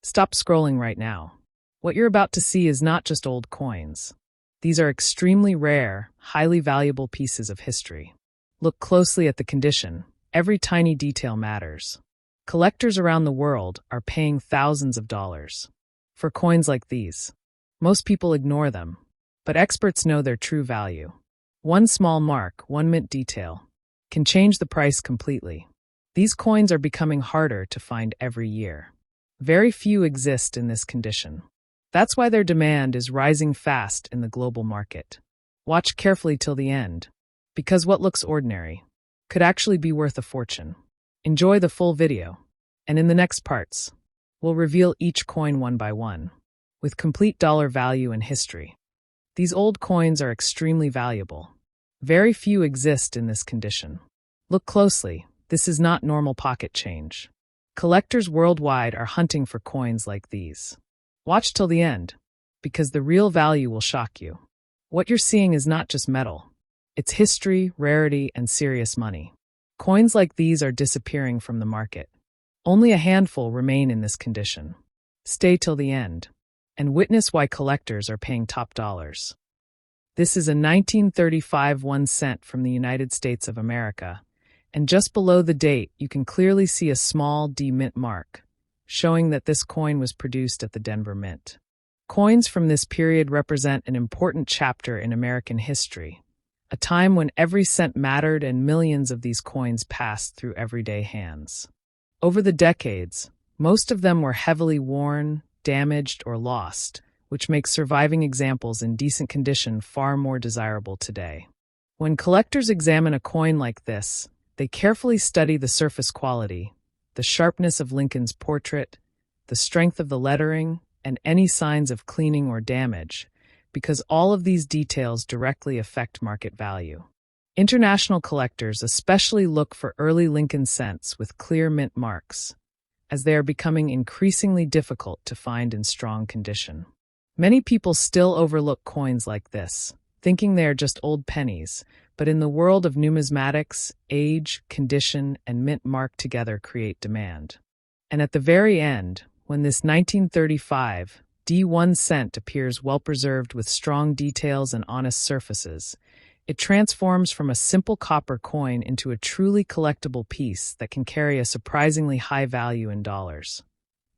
Stop scrolling right now. What you're about to see is not just old coins. These are extremely rare, highly valuable pieces of history. Look closely at the condition. Every tiny detail matters. Collectors around the world are paying thousands of dollars for coins like these. Most people ignore them, but experts know their true value. One small mark, one mint detail, can change the price completely. These coins are becoming harder to find every year. Very few exist in this condition. That's why their demand is rising fast in the global market. Watch carefully till the end, because what looks ordinary could actually be worth a fortune. Enjoy the full video, and in the next parts, we'll reveal each coin one by one, with complete dollar value and history. These old coins are extremely valuable. Very few exist in this condition. Look closely, this is not normal pocket change. Collectors worldwide are hunting for coins like these. Watch till the end, because the real value will shock you. What you're seeing is not just metal. It's history, rarity, and serious money. Coins like these are disappearing from the market. Only a handful remain in this condition. Stay till the end, and witness why collectors are paying top dollars. This is a 1935 1 cent from the United States of America, and just below the date you can clearly see a small D mint mark, showing that this coin was produced at the Denver Mint. Coins from this period represent an important chapter in American history, a time when every cent mattered and millions of these coins passed through everyday hands. Over the decades, most of them were heavily worn, damaged, or lost, which makes surviving examples in decent condition far more desirable today. When collectors examine a coin like this, they carefully study the surface quality, the sharpness of Lincoln's portrait, the strength of the lettering, and any signs of cleaning or damage, because all of these details directly affect market value. International collectors especially look for early Lincoln cents with clear mint marks, as they are becoming increasingly difficult to find in strong condition. Many people still overlook coins like this, thinking they are just old pennies, but in the world of numismatics, age, condition, and mint mark together create demand. And at the very end, when this 1935 D1 cent appears well-preserved with strong details and honest surfaces, it transforms from a simple copper coin into a truly collectible piece that can carry a surprisingly high value in dollars.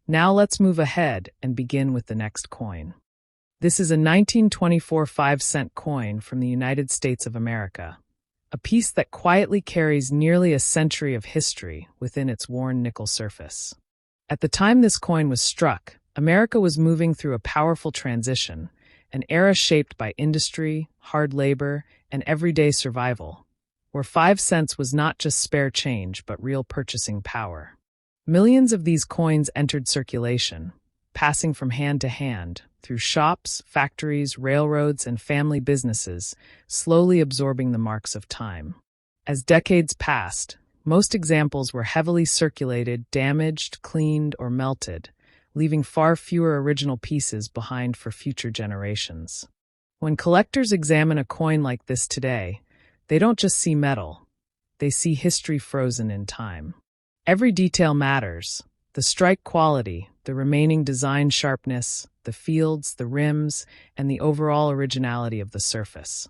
Now let's move ahead and begin with the next coin. This is a 1924 5-cent coin from the United States of America, a piece that quietly carries nearly a century of history within its worn nickel surface. At the time this coin was struck, America was moving through a powerful transition, an era shaped by industry, hard labor, and everyday survival, where 5 cents was not just spare change but real purchasing power. Millions of these coins entered circulation, passing from hand to hand, through shops, factories, railroads, and family businesses, slowly absorbing the marks of time. As decades passed, most examples were heavily circulated, damaged, cleaned, or melted, leaving far fewer original pieces behind for future generations. When collectors examine a coin like this today, they don't just see metal, they see history frozen in time. Every detail matters: the strike quality, the remaining design sharpness, the fields, the rims, and the overall originality of the surface.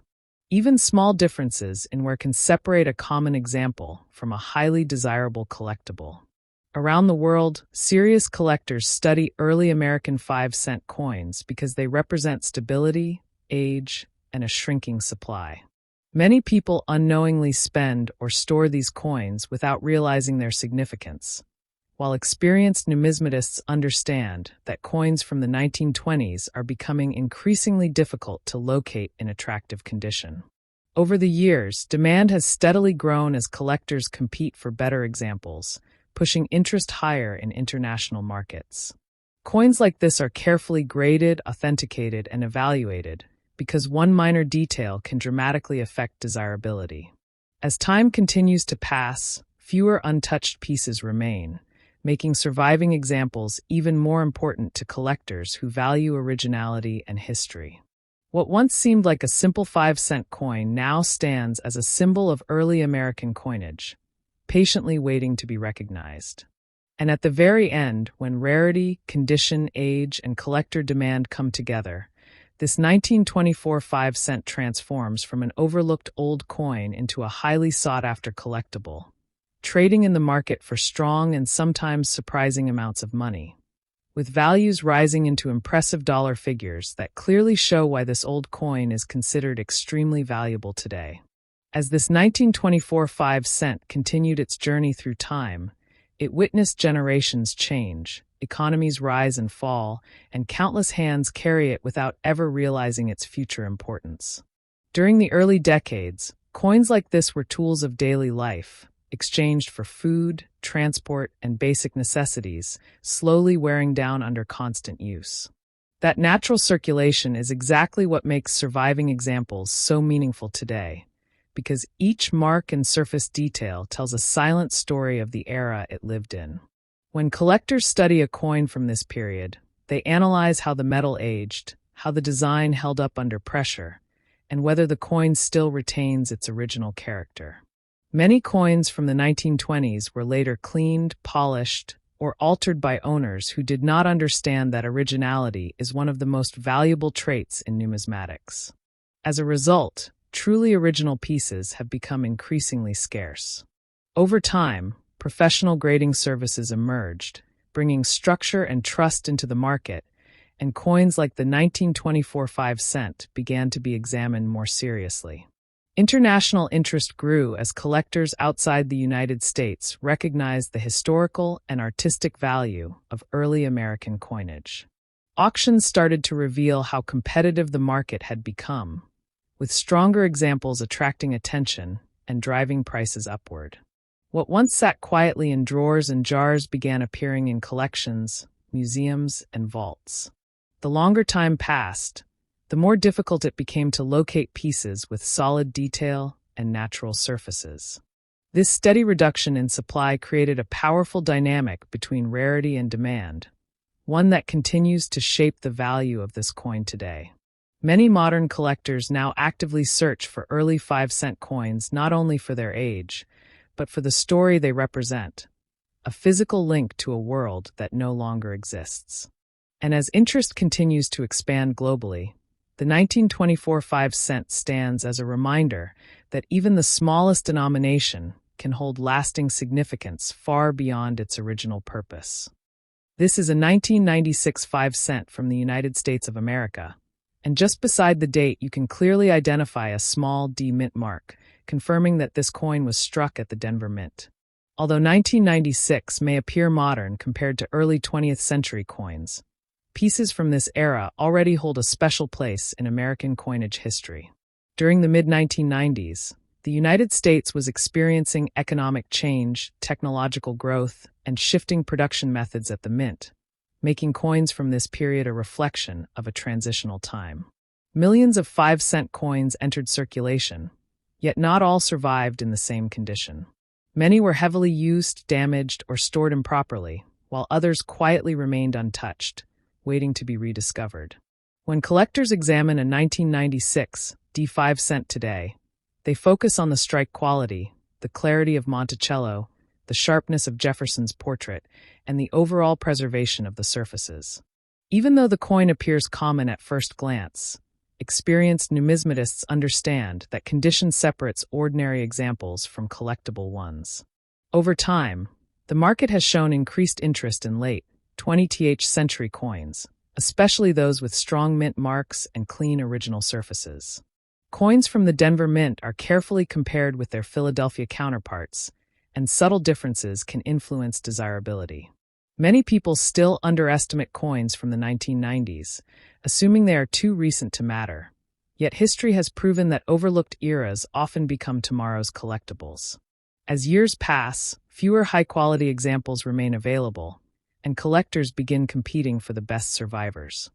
Even small differences in where can separate a common example from a highly desirable collectible. Around the world, serious collectors study early American 5-cent coins because they represent stability, age, and a shrinking supply. Many people unknowingly spend or store these coins without realizing their significance, while experienced numismatists understand that coins from the 1920s are becoming increasingly difficult to locate in attractive condition. Over the years, demand has steadily grown as collectors compete for better examples, pushing interest higher in international markets. Coins like this are carefully graded, authenticated, and evaluated because one minor detail can dramatically affect desirability. As time continues to pass, fewer untouched pieces remain, making surviving examples even more important to collectors who value originality and history. What once seemed like a simple 5-cent coin now stands as a symbol of early American coinage, patiently waiting to be recognized. And at the very end, when rarity, condition, age, and collector demand come together, this 1924 5-cent transforms from an overlooked old coin into a highly sought-after collectible, trading in the market for strong and sometimes surprising amounts of money, with values rising into impressive dollar figures that clearly show why this old coin is considered extremely valuable today. As this 1924 5-cent continued its journey through time, it witnessed generations change, economies rise and fall, and countless hands carry it without ever realizing its future importance. During the early decades, coins like this were tools of daily life, exchanged for food, transport, and basic necessities, slowly wearing down under constant use. That natural circulation is exactly what makes surviving examples so meaningful today, because each mark and surface detail tells a silent story of the era it lived in. When collectors study a coin from this period, they analyze how the metal aged, how the design held up under pressure, and whether the coin still retains its original character. Many coins from the 1920s were later cleaned, polished, or altered by owners who did not understand that originality is one of the most valuable traits in numismatics. As a result, truly original pieces have become increasingly scarce. Over time, professional grading services emerged, bringing structure and trust into the market, and coins like the 1924 5-cent began to be examined more seriously. International interest grew as collectors outside the United States recognized the historical and artistic value of early American coinage. Auctions started to reveal how competitive the market had become, with stronger examples attracting attention and driving prices upward. What once sat quietly in drawers and jars began appearing in collections, museums, and vaults. The longer time passed, the more difficult it became to locate pieces with solid detail and natural surfaces. This steady reduction in supply created a powerful dynamic between rarity and demand, one that continues to shape the value of this coin today. Many modern collectors now actively search for early 5-cent coins not only for their age, but for the story they represent, a physical link to a world that no longer exists. And as interest continues to expand globally, the 1924 5-cent stands as a reminder that even the smallest denomination can hold lasting significance far beyond its original purpose. This is a 1996 5-cent from the United States of America, and just beside the date you can clearly identify a small D mint mark, confirming that this coin was struck at the Denver Mint. Although 1996 may appear modern compared to early 20th century coins, pieces from this era already hold a special place in American coinage history. During the mid-1990s, the United States was experiencing economic change, technological growth, and shifting production methods at the mint, making coins from this period a reflection of a transitional time. Millions of 5-cent coins entered circulation, yet not all survived in the same condition. Many were heavily used, damaged, or stored improperly, while others quietly remained untouched, waiting to be rediscovered. When collectors examine a 1996 D5 cent today, they focus on the strike quality, the clarity of Monticello, the sharpness of Jefferson's portrait, and the overall preservation of the surfaces. Even though the coin appears common at first glance, experienced numismatists understand that condition separates ordinary examples from collectible ones. Over time, the market has shown increased interest in late 20th century coins, especially those with strong mint marks and clean original surfaces. Coins from the Denver Mint are carefully compared with their Philadelphia counterparts, and subtle differences can influence desirability. Many people still underestimate coins from the 1990s, assuming they are too recent to matter. Yet history has proven that overlooked eras often become tomorrow's collectibles. As years pass, fewer high-quality examples remain available, and collectors begin competing for the best survivors.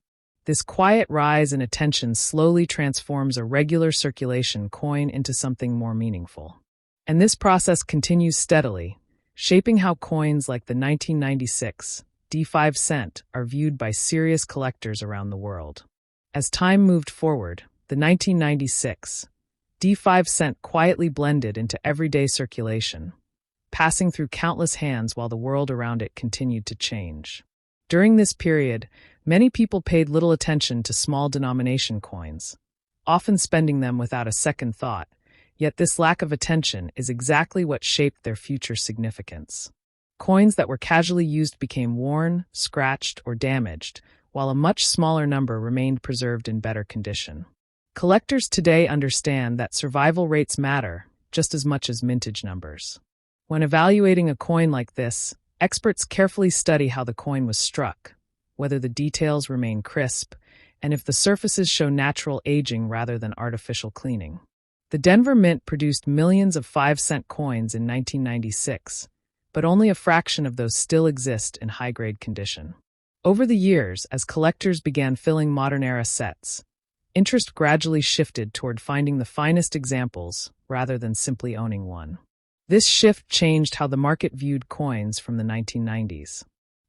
This quiet rise in attention slowly transforms a regular circulation coin into something more meaningful. And this process continues steadily, shaping how coins like the 1996 D5 cent are viewed by serious collectors around the world. As time moved forward, the 1996 D5 cent quietly blended into everyday circulation, passing through countless hands while the world around it continued to change. During this period, many people paid little attention to small denomination coins, often spending them without a second thought, yet this lack of attention is exactly what shaped their future significance. Coins that were casually used became worn, scratched, or damaged, while a much smaller number remained preserved in better condition. Collectors today understand that survival rates matter just as much as mintage numbers. When evaluating a coin like this, experts carefully study how the coin was struck, whether the details remain crisp, and if the surfaces show natural aging rather than artificial cleaning. The Denver Mint produced millions of 5-cent coins in 1996, but only a fraction of those still exist in high-grade condition. Over the years, as collectors began filling modern-era sets, interest gradually shifted toward finding the finest examples rather than simply owning one. This shift changed how the market viewed coins from the 1990s.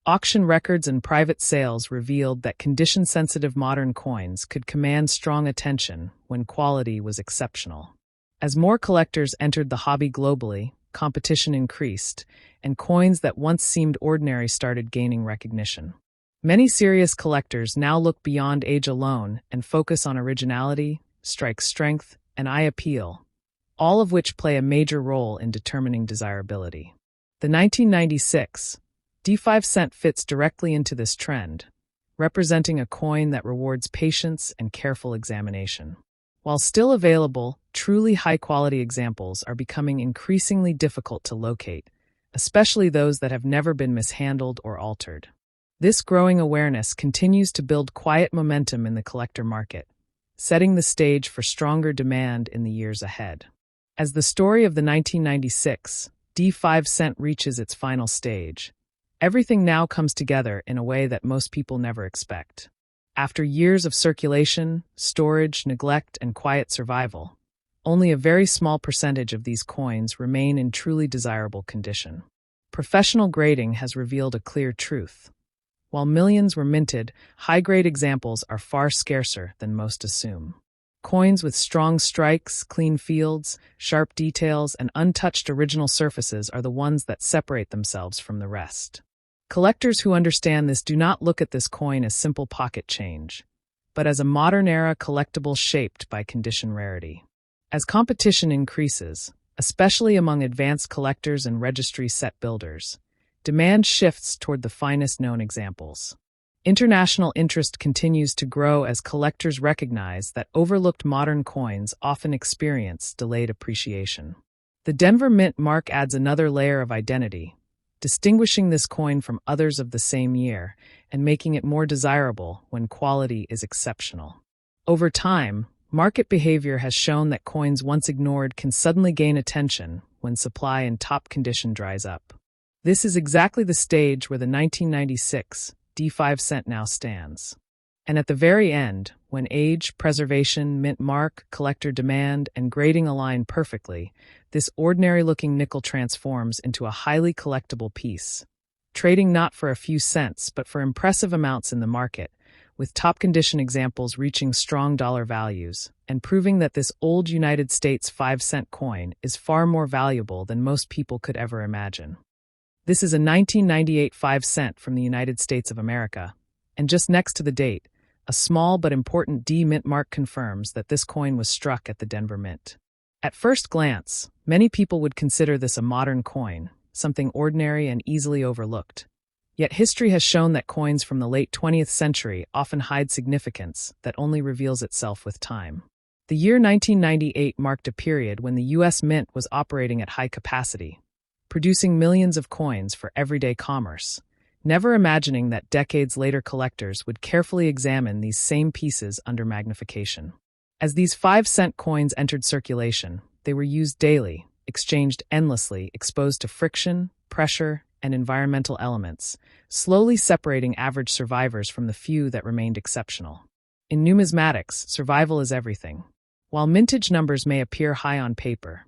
Auction records and private sales revealed that condition-sensitive modern coins could command strong attention when quality was exceptional. As more collectors entered the hobby globally, competition increased, and coins that once seemed ordinary started gaining recognition. Many serious collectors now look beyond age alone and focus on originality, strike strength, and eye appeal, all of which play a major role in determining desirability. The 1996 D5 fits directly into this trend, representing a coin that rewards patience and careful examination. While still available, truly high-quality examples are becoming increasingly difficult to locate, especially those that have never been mishandled or altered. This growing awareness continues to build quiet momentum in the collector market, setting the stage for stronger demand in the years ahead. As the story of the 1996 D5 reaches its final stage, everything now comes together in a way that most people never expect. After years of circulation, storage, neglect, and quiet survival, only a very small percentage of these coins remain in truly desirable condition. Professional grading has revealed a clear truth. While millions were minted, high-grade examples are far scarcer than most assume. Coins with strong strikes, clean fields, sharp details, and untouched original surfaces are the ones that separate themselves from the rest. Collectors who understand this do not look at this coin as simple pocket change, but as a modern-era collectible shaped by condition rarity. As competition increases, especially among advanced collectors and registry set builders, demand shifts toward the finest known examples. International interest continues to grow as collectors recognize that overlooked modern coins often experience delayed appreciation. The Denver Mint mark adds another layer of identity, distinguishing this coin from others of the same year and making it more desirable when quality is exceptional. Over time, market behavior has shown that coins once ignored can suddenly gain attention when supply in top condition dries up. This is exactly the stage where the 1996 D5 now stands. And at the very end, when age, preservation, mint mark, collector demand, and grading align perfectly, this ordinary-looking nickel transforms into a highly collectible piece, trading not for a few cents but for impressive amounts in the market, with top-condition examples reaching strong dollar values, and proving that this old United States 5-cent coin is far more valuable than most people could ever imagine. This is a 1998 5-cent from the United States of America, and just next to the date, a small but important D mint mark confirms that this coin was struck at the Denver Mint. At first glance, many people would consider this a modern coin, something ordinary and easily overlooked. Yet history has shown that coins from the late 20th century often hide significance that only reveals itself with time. The year 1998 marked a period when the U.S. Mint was operating at high capacity, producing millions of coins for everyday commerce, never imagining that decades later collectors would carefully examine these same pieces under magnification. As these 5-cent coins entered circulation, they were used daily, exchanged endlessly, exposed to friction, pressure, and environmental elements, slowly separating average survivors from the few that remained exceptional. In numismatics, survival is everything. While mintage numbers may appear high on paper,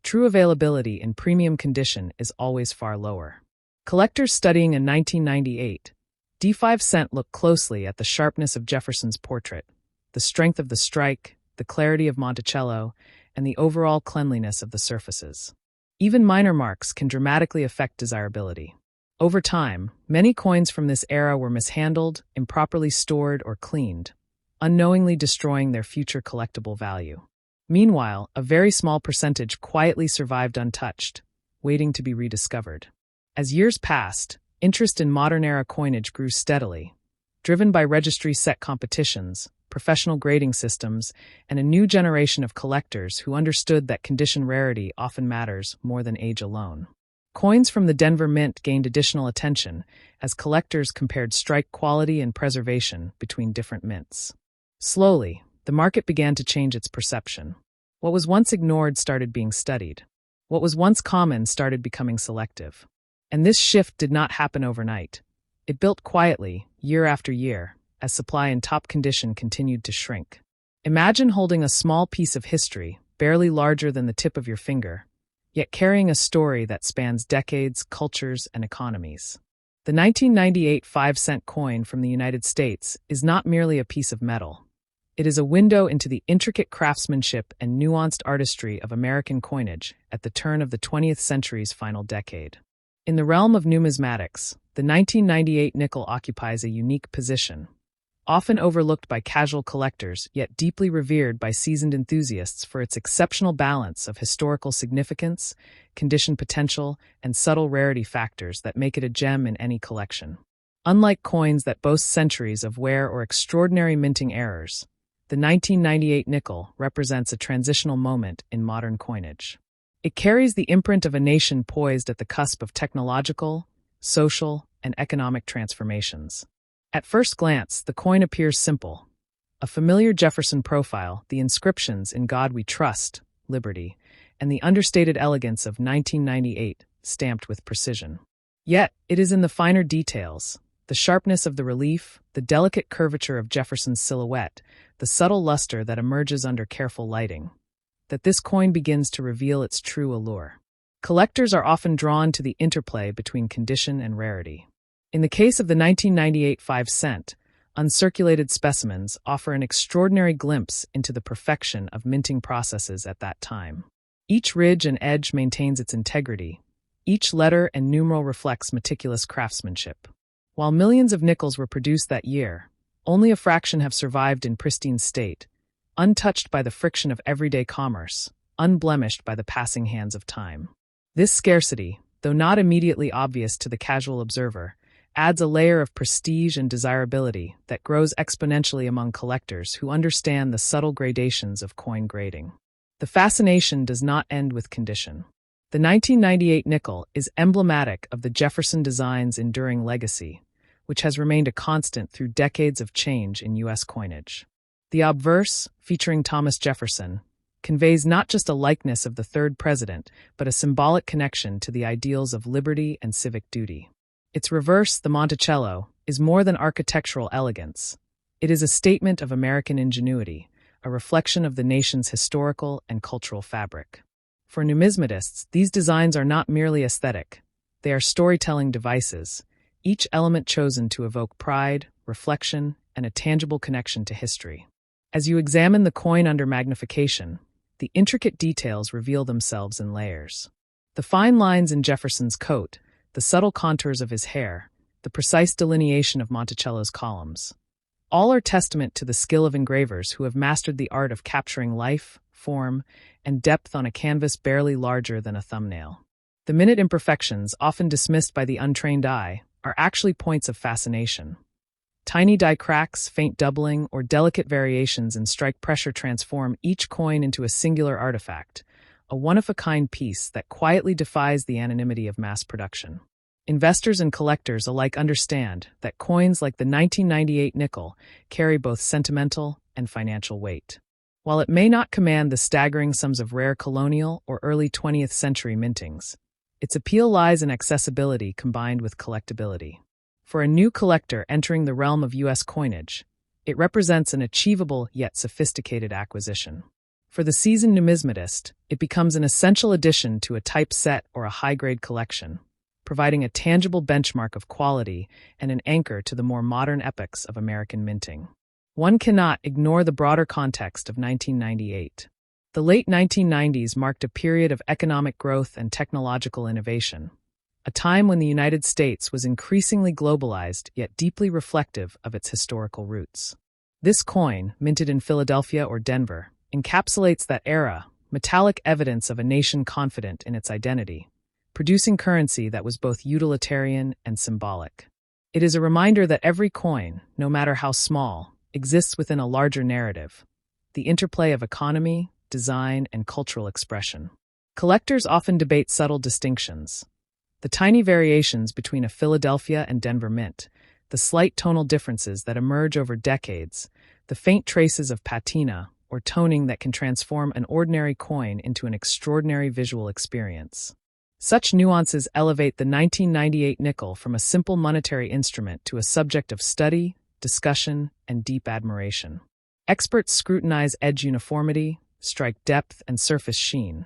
true availability in premium condition is always far lower. Collectors studying a 1998 D5 look closely at the sharpness of Jefferson's portrait, the strength of the strike, the clarity of Monticello, and the overall cleanliness of the surfaces. Even minor marks can dramatically affect desirability. Over time, many coins from this era were mishandled, improperly stored, or cleaned, unknowingly destroying their future collectible value. Meanwhile, a very small percentage quietly survived untouched, waiting to be rediscovered. As years passed, interest in modern-era coinage grew steadily, driven by registry-set competitions, professional grading systems, and a new generation of collectors who understood that condition rarity often matters more than age alone. Coins from the Denver Mint gained additional attention as collectors compared strike quality and preservation between different mints. Slowly, the market began to change its perception. What was once ignored started being studied. What was once common started becoming selective. And this shift did not happen overnight. It built quietly, year after year, as supply in top condition continued to shrink. Imagine holding a small piece of history, barely larger than the tip of your finger, yet carrying a story that spans decades, cultures, and economies. The 1998 5-cent coin from the United States is not merely a piece of metal. It is a window into the intricate craftsmanship and nuanced artistry of American coinage at the turn of the 20th century's final decade. In the realm of numismatics, the 1998 nickel occupies a unique position. Often overlooked by casual collectors, yet deeply revered by seasoned enthusiasts for its exceptional balance of historical significance, condition potential, and subtle rarity factors that make it a gem in any collection. Unlike coins that boast centuries of wear or extraordinary minting errors, the 1998 nickel represents a transitional moment in modern coinage. It carries the imprint of a nation poised at the cusp of technological, social, and economic transformations. At first glance, the coin appears simple. A familiar Jefferson profile, the inscriptions "In God We Trust," Liberty, and the understated elegance of 1998 stamped with precision. Yet, it is in the finer details, the sharpness of the relief, the delicate curvature of Jefferson's silhouette, the subtle luster that emerges under careful lighting, that this coin begins to reveal its true allure. Collectors are often drawn to the interplay between condition and rarity. In the case of the 1998 5-cent, uncirculated specimens offer an extraordinary glimpse into the perfection of minting processes at that time. Each ridge and edge maintains its integrity. Each letter and numeral reflects meticulous craftsmanship. While millions of nickels were produced that year, only a fraction have survived in pristine state, untouched by the friction of everyday commerce, unblemished by the passing hands of time. This scarcity, though not immediately obvious to the casual observer, adds a layer of prestige and desirability that grows exponentially among collectors who understand the subtle gradations of coin grading. The fascination does not end with condition. The 1998 nickel is emblematic of the Jefferson design's enduring legacy, which has remained a constant through decades of change in U.S. coinage. The obverse, featuring Thomas Jefferson, conveys not just a likeness of the third president, but a symbolic connection to the ideals of liberty and civic duty. Its reverse, the Monticello, is more than architectural elegance. It is a statement of American ingenuity, a reflection of the nation's historical and cultural fabric. For numismatists, these designs are not merely aesthetic. They are storytelling devices, each element chosen to evoke pride, reflection, and a tangible connection to history. As you examine the coin under magnification, the intricate details reveal themselves in layers. The fine lines in Jefferson's coat, the subtle contours of his hair, the precise delineation of Monticello's columns. All are testament to the skill of engravers who have mastered the art of capturing life, form, and depth on a canvas barely larger than a thumbnail. The minute imperfections, often dismissed by the untrained eye, are actually points of fascination. Tiny die cracks, faint doubling, or delicate variations in strike pressure transform each coin into a singular artifact, a one-of-a-kind piece that quietly defies the anonymity of mass production. Investors and collectors alike understand that coins like the 1998 nickel carry both sentimental and financial weight. While it may not command the staggering sums of rare colonial or early 20th century mintings, its appeal lies in accessibility combined with collectability. For a new collector entering the realm of U.S. coinage, it represents an achievable yet sophisticated acquisition. For the seasoned numismatist, it becomes an essential addition to a typeset or a high-grade collection, providing a tangible benchmark of quality and an anchor to the more modern epochs of American minting. One cannot ignore the broader context of 1998. The late 1990s marked a period of economic growth and technological innovation, a time when the United States was increasingly globalized yet deeply reflective of its historical roots. This coin, minted in Philadelphia or Denver, encapsulates that era, metallic evidence of a nation confident in its identity, producing currency that was both utilitarian and symbolic. It is a reminder that every coin, no matter how small, exists within a larger narrative, the interplay of economy, design, and cultural expression. Collectors often debate subtle distinctions. The tiny variations between a Philadelphia and Denver mint, the slight tonal differences that emerge over decades, the faint traces of patina or toning that can transform an ordinary coin into an extraordinary visual experience. Such nuances elevate the 1998 nickel from a simple monetary instrument to a subject of study, discussion, and deep admiration. Experts scrutinize edge uniformity, strike depth, and surface sheen,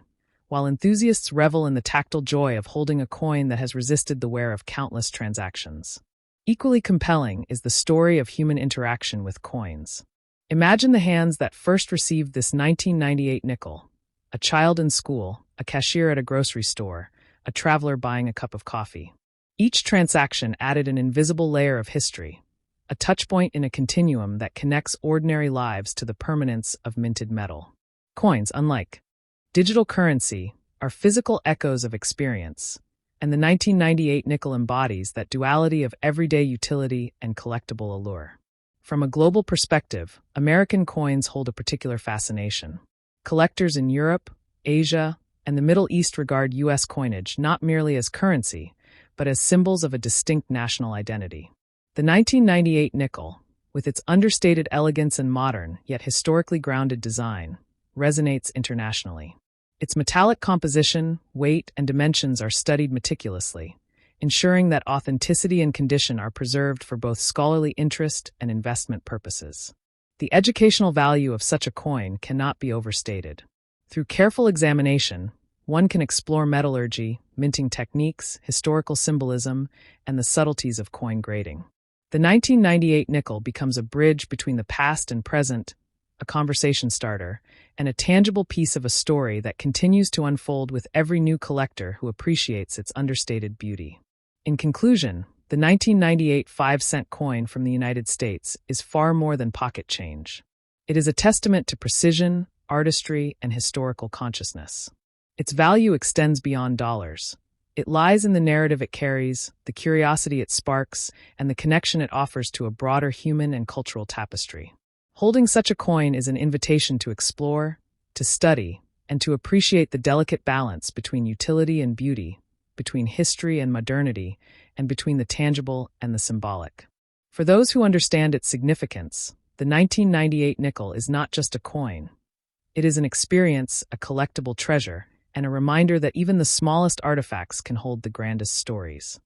while enthusiasts revel in the tactile joy of holding a coin that has resisted the wear of countless transactions. Equally compelling is the story of human interaction with coins. Imagine the hands that first received this 1998 nickel: a child in school, a cashier at a grocery store, a traveler buying a cup of coffee. Each transaction added an invisible layer of history, a touchpoint in a continuum that connects ordinary lives to the permanence of minted metal. Coins, unlike digital currency, are physical echoes of experience, and the 1998 nickel embodies that duality of everyday utility and collectible allure. From a global perspective, American coins hold a particular fascination. Collectors in Europe, Asia, and the Middle East regard U.S. coinage not merely as currency, but as symbols of a distinct national identity. The 1998 nickel, with its understated elegance and modern, yet historically grounded design, resonates internationally. Its metallic composition, weight, and dimensions are studied meticulously, ensuring that authenticity and condition are preserved for both scholarly interest and investment purposes. The educational value of such a coin cannot be overstated. Through careful examination, one can explore metallurgy, minting techniques, historical symbolism, and the subtleties of coin grading. The 1998 nickel becomes a bridge between the past and present, a conversation starter, and a tangible piece of a story that continues to unfold with every new collector who appreciates its understated beauty. In conclusion, the 1998 5-cent coin from the United States is far more than pocket change. It is a testament to precision, artistry, and historical consciousness. Its value extends beyond dollars. It lies in the narrative it carries, the curiosity it sparks, and the connection it offers to a broader human and cultural tapestry. Holding such a coin is an invitation to explore, to study, and to appreciate the delicate balance between utility and beauty, between history and modernity, and between the tangible and the symbolic. For those who understand its significance, the 1998 nickel is not just a coin. It is an experience, a collectible treasure, and a reminder that even the smallest artifacts can hold the grandest stories.